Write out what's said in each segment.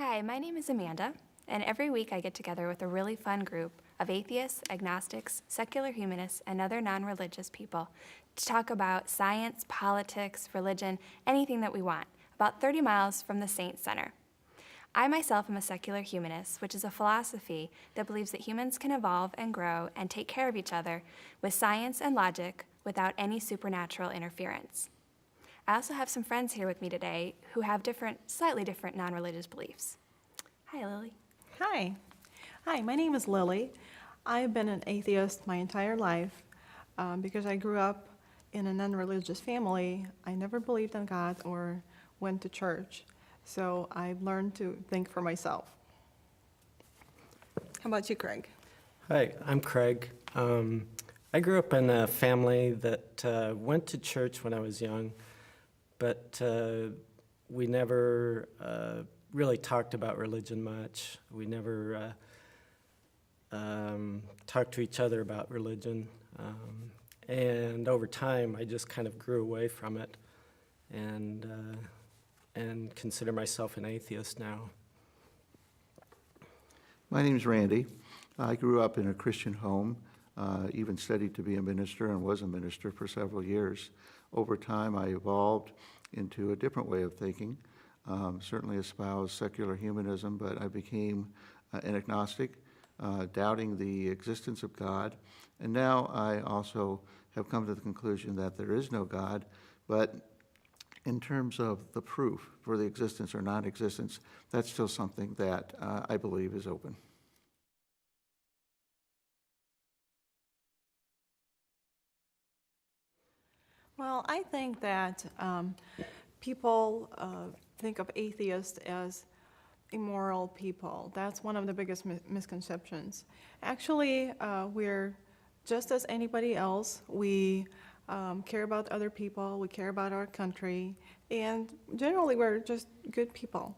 Hi, my name is Amanda, and every week I get together with a really fun group of atheists, agnostics, secular humanists, and other non-religious people to talk about science, politics, religion, anything that we want, about 30 miles from the Saints Center. I myself am a secular humanist, which is a philosophy that believes that humans can evolve and grow and take care of each other with science and logic without any supernatural interference. I also have some friends here with me today who have slightly different non-religious beliefs. Hi, Lily. Hi. Hi, my name is Lily. I've been an atheist my entire life because I grew up in a non-religious family. I never believed in God or went to church, so I've learned to think for myself. How about you, Craig? Hi, I'm Craig. I grew up in a family that went to church when I was young, but we never really talked about religion much. We never talked to each other about religion. And over time, I just kind of grew away from it and consider myself an atheist now. My name is Randy. I grew up in a Christian home, even studied to be a minister and was a minister for several years. Over time, I evolved into a different way of thinking, certainly espoused secular humanism, but I became an agnostic, doubting the existence of God. And now I also have come to the conclusion that there is no God, but in terms of the proof for the existence or non-existence, that's still something that I believe is open. Well, I think that people think of atheists as immoral people. That's one of the biggest misconceptions. Actually, we're just as anybody else. We care about other people, we care about our country, and generally we're just good people.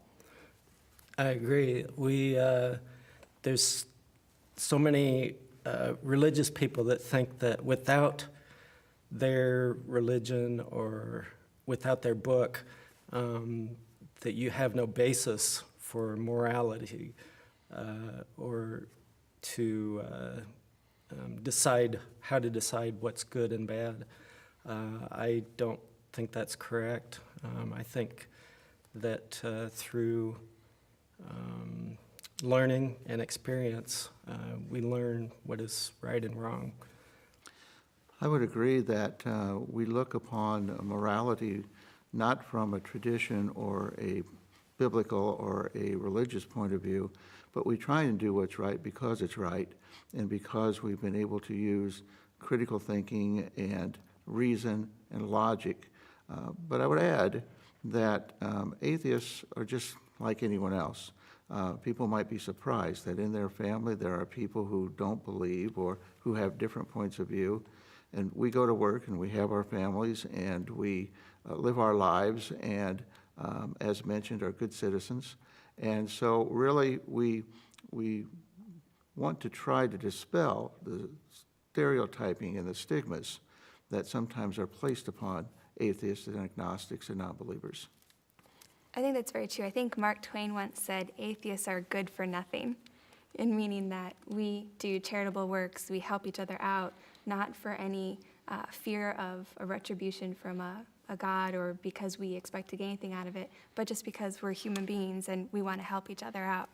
I agree. There's so many religious people that think that without their religion or without their book, that you have no basis for morality or to decide how to decide what's good and bad. I don't think that's correct. I think that through learning and experience, we learn what is right and wrong. I would agree that we look upon morality not from a tradition or a biblical or a religious point of view, but we try and do what's right because it's right and because we've been able to use critical thinking and reason and logic. But I would add that atheists are just like anyone else. People might be surprised that in their family there are people who don't believe or who have different points of view. And we go to work and we have our families and we live our lives and, as mentioned, are good citizens. And so really we want to try to dispel the stereotyping and the stigmas that sometimes are placed upon atheists and agnostics and non-believers. I think that's very true. I think Mark Twain once said, atheists are good for nothing, in meaning that we do charitable works, we help each other out, not for any fear of a retribution from a God or because we expect to gain anything out of it, but just because we're human beings and we want to help each other out.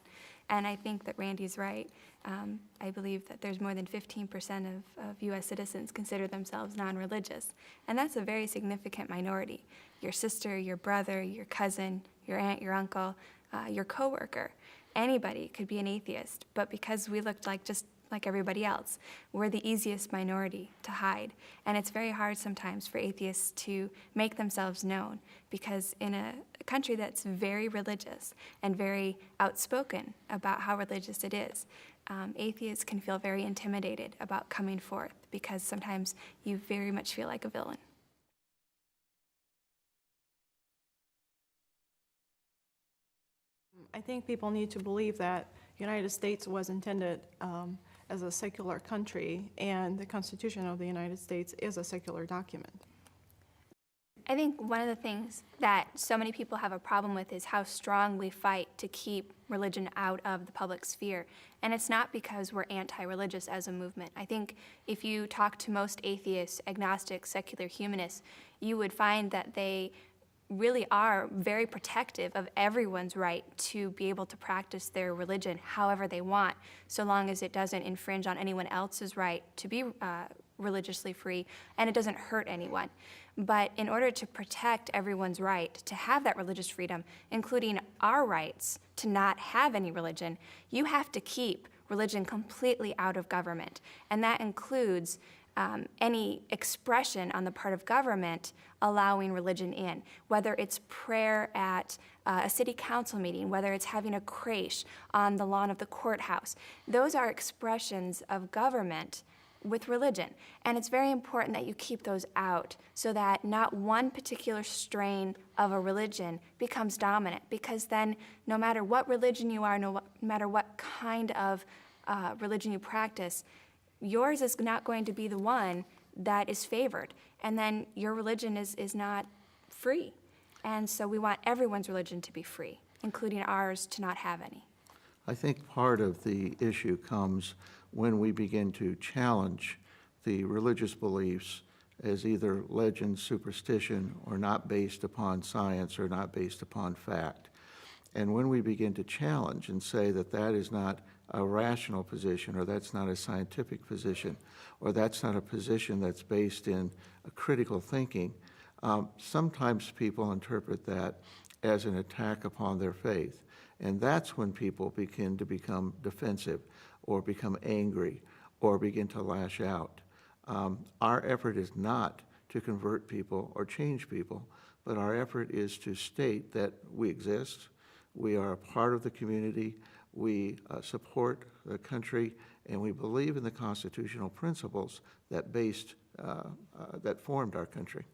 And I think that Randy's right. I believe that there's more than 15% of U.S. citizens consider themselves non-religious, and that's a very significant minority. Your sister, your brother, your cousin, your aunt, your uncle, your coworker, anybody could be an atheist, but because we looked just like everybody else, we're the easiest minority to hide. And it's very hard sometimes for atheists to make themselves known because in a country that's very religious and very outspoken about how religious it is, atheists can feel very intimidated about coming forth because sometimes you very much feel like a villain. I think people need to believe that the United States was intended as a secular country, and the Constitution of the United States is a secular document. I think one of the things that so many people have a problem with is how strong we fight to keep religion out of the public sphere. And it's not because we're anti-religious as a movement. I think if you talk to most atheists, agnostics, secular humanists, you would find that they really are very protective of everyone's right to be able to practice their religion however they want, so long as it doesn't infringe on anyone else's right to be religiously free and it doesn't hurt anyone. But in order to protect everyone's right to have that religious freedom, including our rights to not have any religion, you have to keep religion completely out of government. And that includes any expression on the part of government allowing religion in, whether it's prayer at a city council meeting, whether it's having a creche on the lawn of the courthouse. Those are expressions of government with religion. And it's very important that you keep those out so that not one particular strain of a religion becomes dominant, because then no matter what religion you are, no matter what kind of religion you practice, yours is not going to be the one that is favored. And then your religion is not free. And so we want everyone's religion to be free, including ours to not have any. I think part of the issue comes when we begin to challenge the religious beliefs as either legend, superstition, or not based upon science or not based upon fact. And when we begin to challenge and say that that is not a rational position, or that's not a scientific position, or that's not a position that's based in a critical thinking, sometimes people interpret that as an attack upon their faith. And that's when people begin to become defensive or become angry or begin to lash out. Our effort is not to convert people or change people, but our effort is to state that we exist, we are a part of the community, we support the country, and we believe in the constitutional principles that formed our country.